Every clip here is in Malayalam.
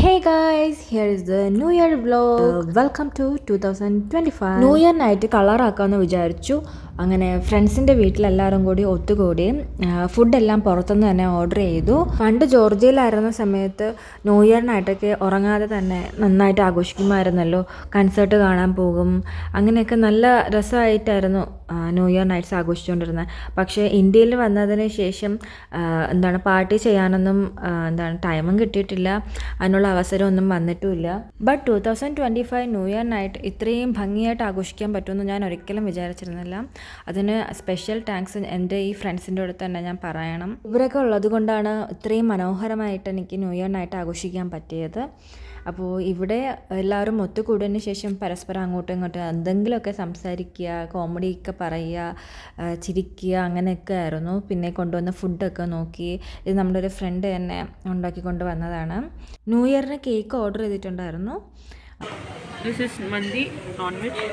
Hey guys, here is the New Year vlog. Welcome to 2025. New year night കളറാക്കാമെന്ന് വിചാരിച്ചു. അങ്ങനെ ഫ്രണ്ട്സിൻ്റെ വീട്ടിലെല്ലാവരും കൂടി ഒത്തുകൂടി ഫുഡെല്ലാം പുറത്തുനിന്ന് തന്നെ ഓർഡർ ചെയ്തു. പണ്ട് ജോർജിയയിലായിരുന്ന സമയത്ത് ന്യൂ ഇയറിനായിട്ടൊക്കെ ഉറങ്ങാതെ തന്നെ നന്നായിട്ട് ആഘോഷിക്കുമായിരുന്നല്ലോ. കൺസേർട്ട് കാണാൻ പോകും, അങ്ങനെയൊക്കെ നല്ല രസമായിട്ടായിരുന്നു ന്യൂ ഇയർ നൈറ്റ്സ് ആഘോഷിച്ചുകൊണ്ടിരുന്നത്. പക്ഷേ ഇന്ത്യയിൽ വന്നതിന് ശേഷം പാർട്ടി ചെയ്യാനൊന്നും ടൈമും കിട്ടിയിട്ടില്ല, അതിനുള്ള അവസരമൊന്നും വന്നിട്ടുമില്ല. ബട്ട് 2025 ന്യൂ ഇയർ നൈറ്റ് ഇത്രയും ഭംഗിയായിട്ട് ആഘോഷിക്കാൻ പറ്റുമെന്ന് ഞാൻ ഒരിക്കലും വിചാരിച്ചിരുന്നില്ല. അതിന് സ്പെഷ്യൽ താങ്ക്സ് എൻ്റെ ഈ ഫ്രണ്ട്സിൻ്റെ അടുത്ത് തന്നെ ഞാൻ പറയണം. ഇവരൊക്കെ ഉള്ളത് കൊണ്ടാണ് ഇത്രയും മനോഹരമായിട്ട് എനിക്ക് ന്യൂ ഇയർ നൈറ്റ് ആഘോഷിക്കാൻ പറ്റിയത്. അപ്പോൾ ഇവിടെ എല്ലാവരും ഒത്തുകൂടിയതിന് ശേഷം പരസ്പരം അങ്ങോട്ടും ഇങ്ങോട്ടും എന്തെങ്കിലുമൊക്കെ സംസാരിക്കുക, കോമഡിയൊക്കെ പറയുക, ചിരിക്കുക, അങ്ങനെയൊക്കെ ആയിരുന്നു. പിന്നെ കൊണ്ടുവന്ന ഫുഡൊക്കെ നോക്കി. ഇത് നമ്മുടെ ഒരു ഫ്രണ്ട് തന്നെ ഉണ്ടാക്കിക്കൊണ്ട് വന്നതാണ്. ന്യൂ ഇയറിന് കേക്ക് ഓർഡർ ചെയ്തിട്ടുണ്ടായിരുന്നു. This is mandi non veg.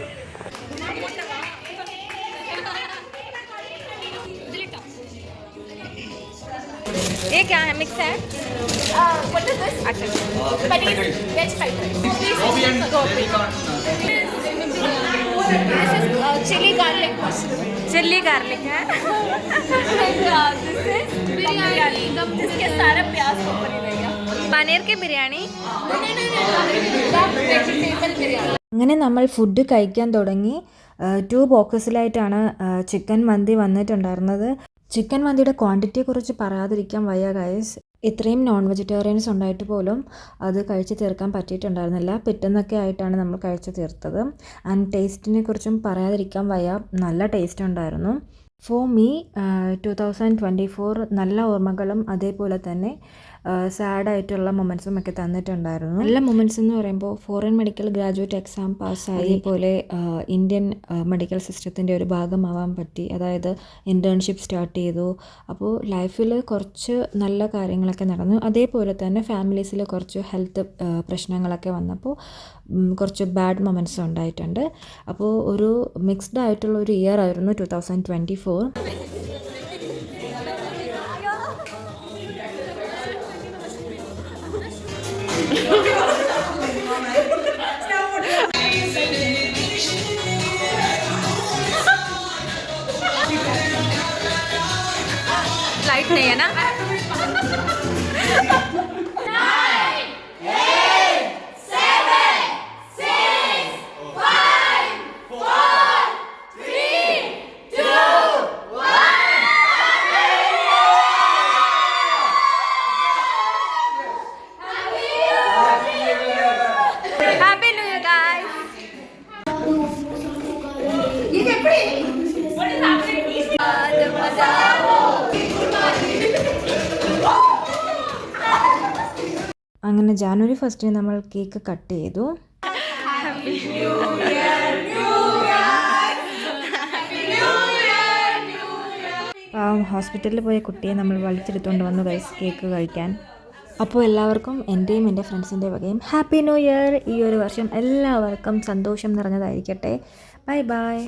ये क्या है? मिक्स है? What is this? अच्छा, paneer veg fried rice. This is chili garlic mushroom. Chilli garlic है. This is biryani. जिसके सारा प्याज को बनी रहेगा. പനീർ കി ബിരിയാണി. वेजिटेबल बिरयानी. അങ്ങനെ നമ്മൾ ഫുഡ് കഴിക്കാൻ തുടങ്ങി. 2 ബോക്സിലായിട്ടാണ് ചിക്കൻ മന്തി വന്നിട്ടുണ്ടായിരുന്നത്. ചിക്കൻ മന്തിയുടെ ക്വാണ്ടിറ്റിയെക്കുറിച്ച് പറയാതിരിക്കാൻ വയ്യ ഗൈസ്. ഇത്രയും നോൺ വെജിറ്റേറിയൻസ് ഉണ്ടായിട്ട് പോലും അത് കഴിച്ച് തീർക്കാൻ പറ്റിയിട്ടുണ്ടായിരുന്നില്ല. പിറ്റേന്നൊക്കെ ആയിട്ടാണ് നമ്മൾ കഴിച്ച് തീർത്തത്. ആൻഡ് ടേസ്റ്റിനെ കുറിച്ചും പറയാതിരിക്കാൻ വയ്യ, നല്ല ടേസ്റ്റ് ഉണ്ടായിരുന്നു. ഫോർ മീ 2024 നല്ല ഓർമ്മകളും അതേപോലെ തന്നെ സാഡായിട്ടുള്ള മൊമെൻറ്റ്സും ഒക്കെ തന്നിട്ടുണ്ടായിരുന്നു. നല്ല മൊമെൻറ്റ്സ് എന്ന് പറയുമ്പോൾ ഫോറിൻ മെഡിക്കൽ ഗ്രാജുവേറ്റ് എക്സാം പാസ്സായി, അതേപോലെ ഇന്ത്യൻ മെഡിക്കൽ സിസ്റ്റത്തിൻ്റെ ഒരു ഭാഗമാവാൻ പറ്റി, അതായത് ഇൻറ്റേൺഷിപ്പ് സ്റ്റാർട്ട് ചെയ്തു. അപ്പോൾ ലൈഫിൽ കുറച്ച് നല്ല കാര്യങ്ങളൊക്കെ നടന്നു. അതേപോലെ തന്നെ ഫാമിലീസിൽ കുറച്ച് ഹെൽത്ത് പ്രശ്നങ്ങളൊക്കെ വന്നപ്പോൾ കുറച്ച് ബാഡ് മൊമെൻറ്റ്സ് ഉണ്ടായിട്ടുണ്ട്. അപ്പോൾ ഒരു മിക്സ്ഡ് ആയിട്ടുള്ള ഒരു ഇയർ ആയിരുന്നു 2024. लाइट नहीं है ना? Happy New Year guys. അങ്ങനെ ജാനുവരി 1 നമ്മൾ കേക്ക് കട്ട് ചെയ്തു. ഹോസ്പിറ്റലിൽ പോയ കുട്ടിയെ നമ്മൾ വലിച്ചെടുത്തുകൊണ്ട് വന്നു ഗൈസ് കേക്ക് കഴിക്കാൻ. അപ്പോൾ എല്ലാവർക്കും എൻ്റെയും എൻ്റെ ഫ്രണ്ട്സിൻ്റെ വകയും ഹാപ്പി ന്യൂ ഇയർ. ഈ ഒരു വർഷം എല്ലാവർക്കും സന്തോഷം നിറഞ്ഞതായിരിക്കട്ടെ. Bye bye.